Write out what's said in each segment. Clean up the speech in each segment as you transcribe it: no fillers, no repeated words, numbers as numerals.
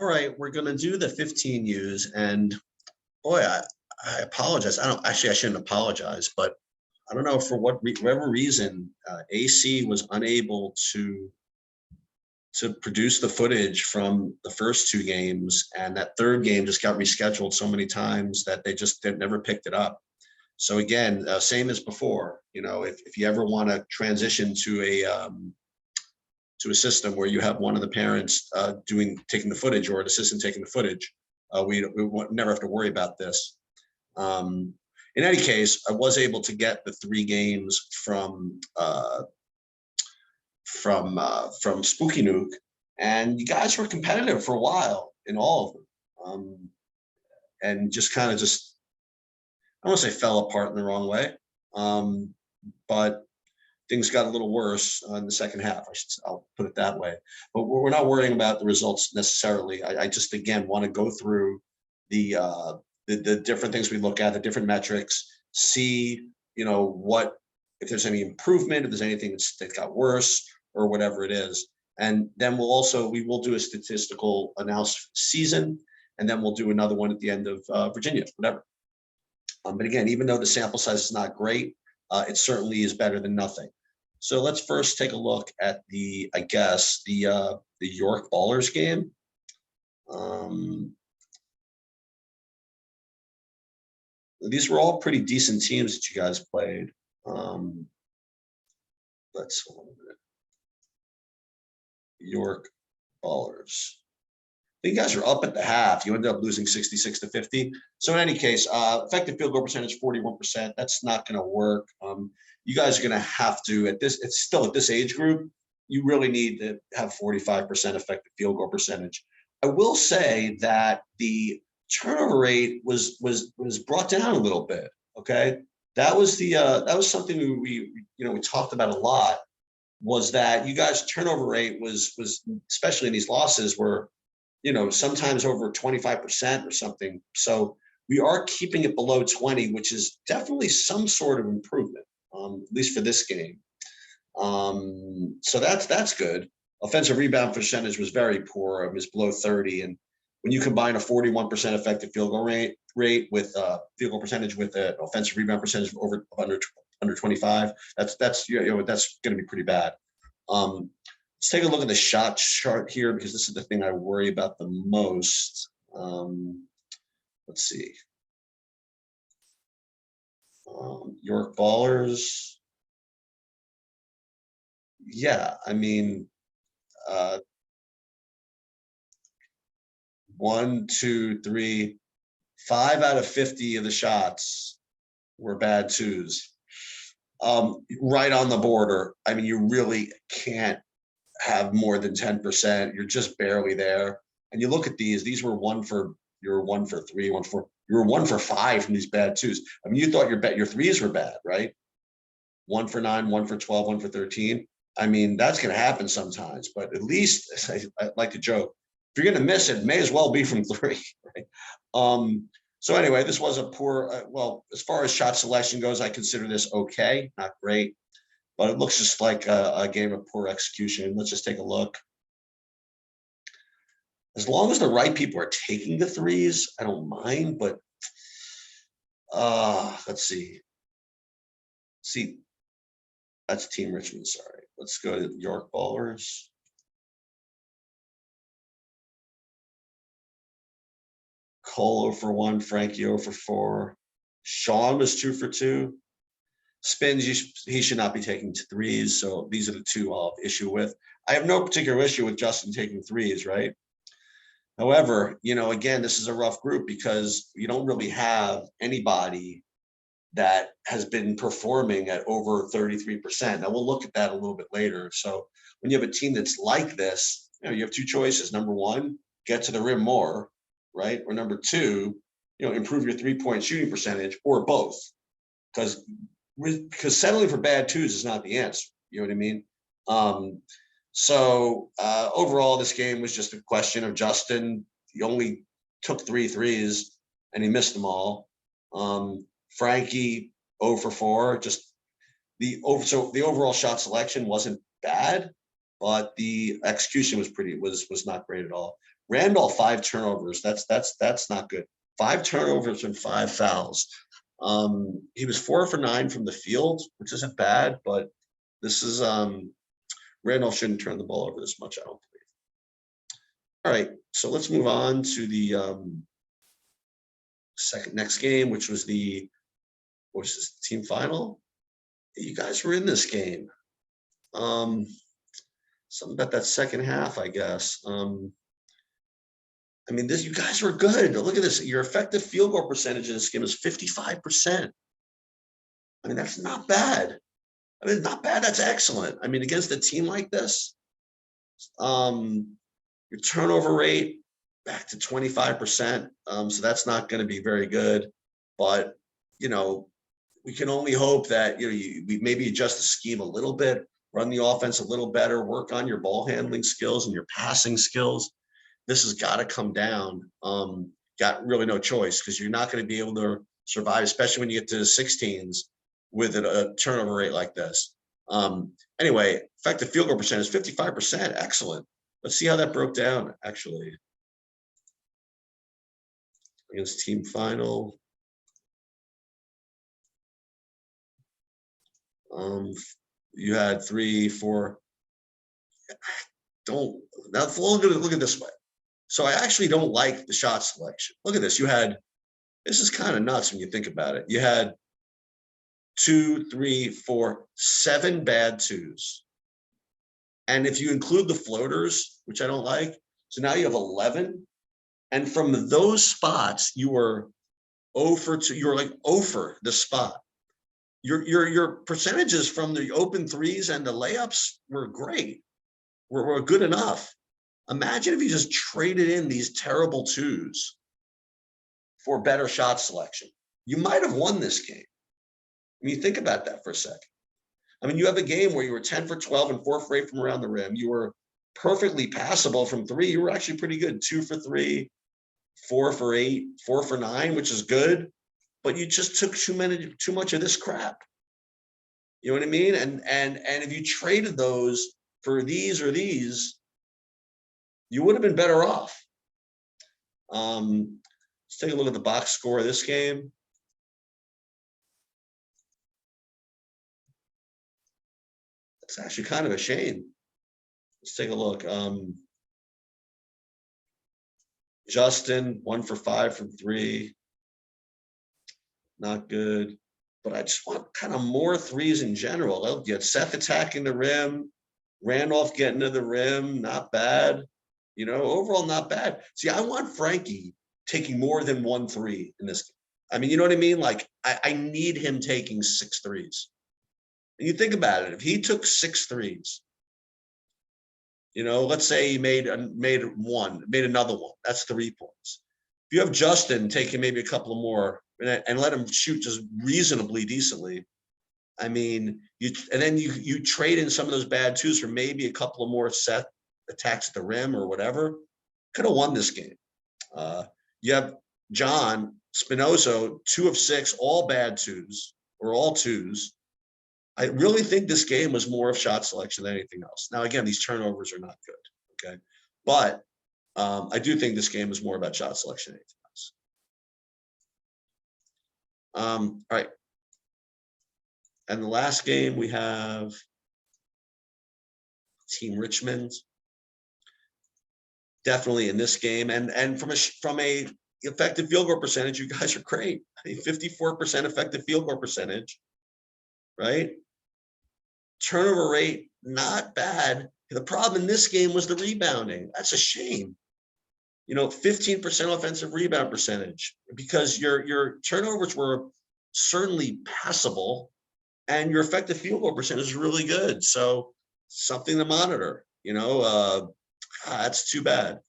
All right, we're going to do the 15 U's, and boy, I apologize. I don't actually, I shouldn't apologize, but I don't know for whatever reason, AC was unable to produce the footage from the first two games, and that third game just got rescheduled so many times that they never picked it up. So again, same as before, if you ever want to transition to a system where you have one of the parents taking the footage or an assistant taking the footage, we never have to worry about this. In any case, I was able to get the three games from Spooky Nook, and you guys were competitive for a while in all of them, and just kind of I don't want to say fell apart in the wrong way, but things got a little worse in the second half. I'll put it that way. But we're not worrying about the results necessarily. I just again want to go through the different things we look at, the different metrics, see what if there's any improvement, if there's anything that got worse or whatever it is. And then we will do a statistical analysis season, and then we'll do another one at the end of Virginia, whatever. But again, even though the sample size is not great, it certainly is better than nothing. So let's first take a look at the York Ballers game. These were all pretty decent teams that you guys played. Let's hold on a minute. York Ballers. You guys are up at the half. You ended up losing 66-50. So in any case, effective field goal percentage 41%. That's not going to work. You guys are going to have to it's still at this age group. You really need to have 45% effective field goal percentage. I will say that the turnover rate was brought down a little bit. Okay, that was something we talked about a lot. Was that you guys' turnover rate was especially in these losses were sometimes over 25% or something. So we are keeping it below 20, which is definitely some sort of improvement, at least for this game. So that's good. Offensive rebound percentage was very poor. It was below 30. And when you combine a 41% effective field goal rate with field goal percentage with an offensive rebound percentage of under 25, that's going to be pretty bad. Let's take a look at the shot chart here, because this is the thing I worry about the most. Let's see. York Ballers. Yeah, I mean, 1, 2, 3, 5 out of 50 of the shots were bad twos. Right on the border. I mean, you really can't have more than 10%. You're just barely there. And you look at these were 1 for 3, you were 1 for 5 from these bad twos. I mean, you thought your threes were bad, right? 1 for 9, 1 for 12, 1 for 13. I mean, that's going to happen sometimes, but at least I like to joke, if you're going to miss it, may as well be from 3, right? So anyway, this was a poor, well, as far as shot selection goes, I consider this okay, not great, but it looks just like a game of poor execution. Let's just take a look. As long as the right people are taking the threes, I don't mind, but let's see. That's Team Richmond, sorry. Let's go to York Ballers. Cole 0 for 1, Frankie 0 for 4. Sean was 2 for 2. Spins, he should not be taking threes, so these are the two I'll have issue with. I have no particular issue with Justin taking threes, right? However, again, this is a rough group because you don't really have anybody that has been performing at over 33%. Now we'll look at that a little bit later. So when you have a team that's like this, you have two choices. Number one, get to the rim more, right? Or number two, improve your 3-point shooting percentage, or both. Because settling for bad twos is not the answer. You know what I mean? So overall, this game was just a question of Justin. He only took 3 threes and he missed them all. Frankie 0 for 4. So the overall shot selection wasn't bad, but the execution was not great at all. Randolph 5 turnovers. That's not good. 5 turnovers and 5 fouls. He was 4 for 9 from the field, which isn't bad, but this is Randolph shouldn't turn the ball over this much, I don't believe. All right, so let's move on to the next game, which was the team final. You guys were in this game. Something about that second half, I guess. I mean, you guys were good. Look at this. Your effective field goal percentage in this game is 55%. I mean, that's not bad. I mean, not bad. That's excellent. I mean, against a team like this, your turnover rate back to 25%. So that's not going to be very good. But, we can only hope that, we maybe adjust the scheme a little bit, run the offense a little better, work on your ball handling skills and your passing skills. This has got to come down. Got really no choice, because you're not going to be able to survive, especially when you get to the 16s with a turnover rate like this. Anyway, effective field goal percentage, 55%. Excellent. Let's see how that broke down, actually. Against team final. You had 3, 4. Now look at this way. So I actually don't like the shot selection. Look at this. This is kind of nuts when you think about it. You had 2, 3, 4, 7 bad twos. And if you include the floaters, which I don't like, so now you have 11. And from those spots, you were 0 for 2. You were like 0 for the spot. Your percentages from the open threes and the layups were great. Were good enough. Imagine if you just traded in these terrible twos for better shot selection. You might have won this game. I mean, think about that for a second. I mean, you have a game where you were 10 for 12 and 4 for 8 from around the rim. You were perfectly passable from 3. You were actually pretty good. 2 for 3, 4 for 8, 4 for 9, which is good. But you just took too much of this crap. You know what I mean? And if you traded those for these or these, you would have been better off. Let's take a look at the box score of this game. It's actually kind of a shame. Let's take a look. Justin, 1 for 5 from 3. Not good. But I just want kind of more threes in general. You had Seth attacking the rim, Randolph getting to the rim, not bad. Overall not bad. See, I want Frankie taking more than 1 3 in this game. I mean, you know what I mean? Like, I need him taking 6 threes. And you think about it, if he took 6 threes, let's say he made another one, that's 3 points. If you have Justin taking maybe a couple of more and let him shoot just reasonably decently, I mean, then you trade in some of those bad twos for maybe a couple of more set attacks at the rim or whatever, could have won this game. You have John Spinoso, 2 of 6, all bad twos or all twos. I really think this game was more of shot selection than anything else. Now, again, these turnovers are not good, okay? But I do think this game was more about shot selection than anything else. All right. And the last game we have Team Richmond. Definitely in this game, and from a effective field goal percentage, you guys are great. I mean, 54% effective field goal percentage, right? Turnover rate, not bad. The problem in this game was the rebounding. That's a shame. 15% offensive rebound percentage, because your turnovers were certainly passable, and your effective field goal percentage is really good. So something to monitor. That's too bad.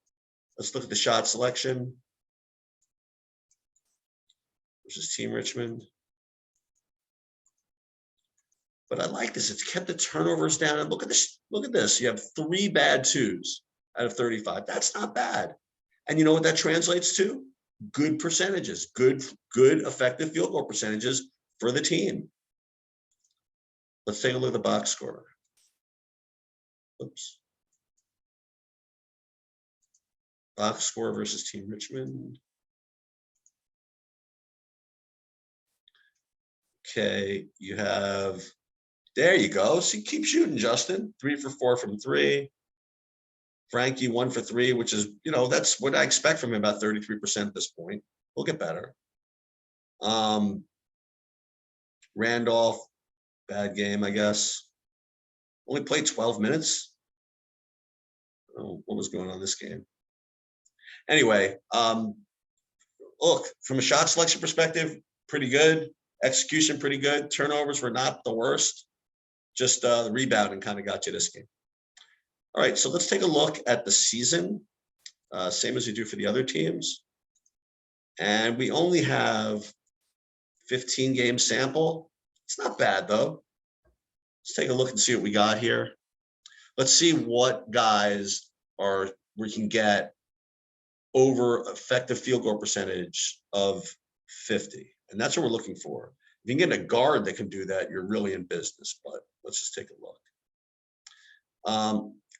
Let's look at the shot selection versus Team Richmond. But I like this. It's kept the turnovers down. And look at this. Look at this. You have 3 bad twos out of 35. That's not bad. And you know what that translates to? Good percentages, good effective field goal percentages for the team. Let's take a look at the box score. Oops. Box score versus Team Richmond. Okay, you have, there you go. See, keep shooting, Justin. 3 for 4 from 3. Frankie 1 for 3, which is, that's what I expect from him, about 33% at this point. We'll get better. Randolph, bad game, I guess. Only played 12 minutes. Oh, what was going on this game? Anyway, look, from a shot selection perspective, pretty good. Execution, pretty good. Turnovers were not the worst. Just the rebounding kind of got you this game. All right, so let's take a look at the season, same as we do for the other teams. And we only have 15 game sample. It's not bad, though. Let's take a look and see what we got here. Let's see what guys we can get over effective field goal percentage of 50. And that's what we're looking for. If you can get a guard that can do that, you're really in business. But let's just take a look.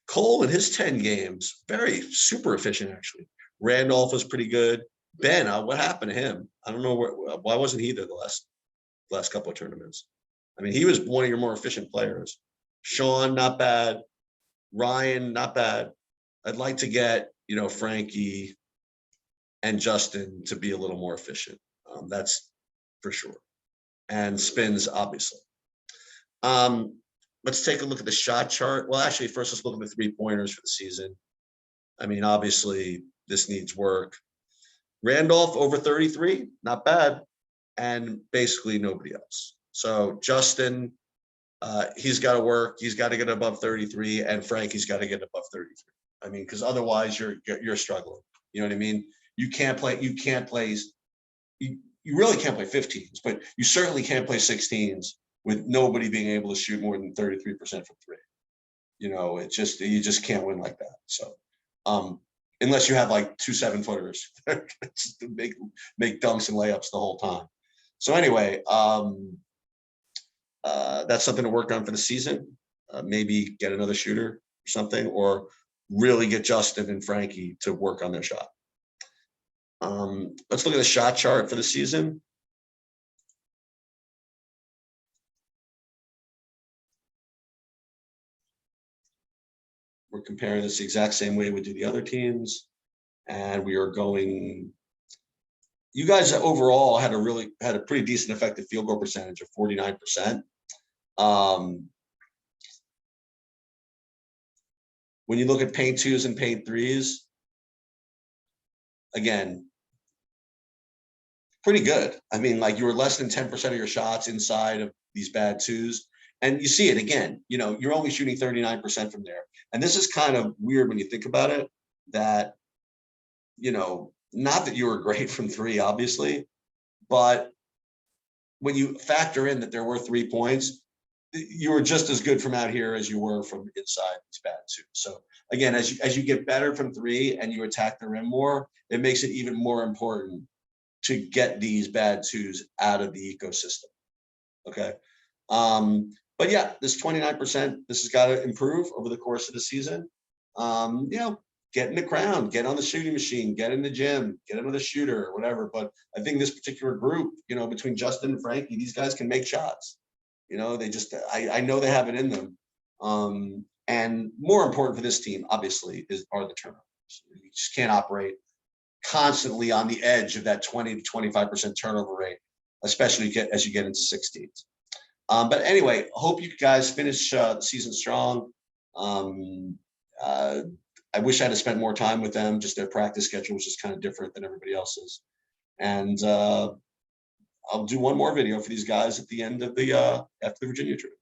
Cole in his 10 games, very super efficient, actually. Randolph was pretty good. Ben, what happened to him? I don't know why wasn't he there the last couple of tournaments. I mean, he was one of your more efficient players. Sean, not bad. Ryan, not bad. I'd like to get, Frankie and Justin to be a little more efficient. That's for sure. And Spins, obviously. Let's take a look at the shot chart. Well, actually, first let's look at the 3-pointers for the season. I mean, obviously, this needs work. Randolph over 33, not bad. And basically nobody else. So Justin, he's got to work. He's got to get above 33, and Frankie's got to get above 33. I mean, because otherwise you're struggling. You know what I mean? You really can't play 15s, but you certainly can't play 16s with nobody being able to shoot more than 33% from 3. You just can't win like that. So, unless you have like 2 7-footers just to make dunks and layups the whole time. So anyway, that's something to work on for the season. Maybe get another shooter or something, or really get Justin and Frankie to work on their shot. Let's look at the shot chart for the season. We're comparing this the exact same way we do the other teams. And we are going, you guys overall had a pretty decent effective field goal percentage of 49%. When you look at paint 2s and paint 3s, again, pretty good. I mean, like, you were less than 10% of your shots inside of these bad 2s. And you see it again, you're only shooting 39% from there. And this is kind of weird when you think about it, that, not that you were great from 3, obviously, but when you factor in that there were 3 points, you were just as good from out here as you were from inside these bad 2s. So again, as you get better from 3 and you attack the rim more, it makes it even more important to get these bad 2s out of the ecosystem. Okay. But yeah, this 29%, this has got to improve over the course of the season. Get in the crown, get on the shooting machine, get in the gym, get another shooter or whatever. But I think this particular group, between Justin and Frankie, these guys can make shots. They just, I know they have it in them. And more important for this team, obviously, are the turnovers. You just can't operate constantly on the edge of that 20 to 25% turnover rate, especially as you get into 16s. But anyway, hope you guys finish the season strong. I wish I'd have spent more time with them. Just their practice schedule was just kind of different than everybody else's. And I'll do one more video for these guys at the end of after the Virginia trip.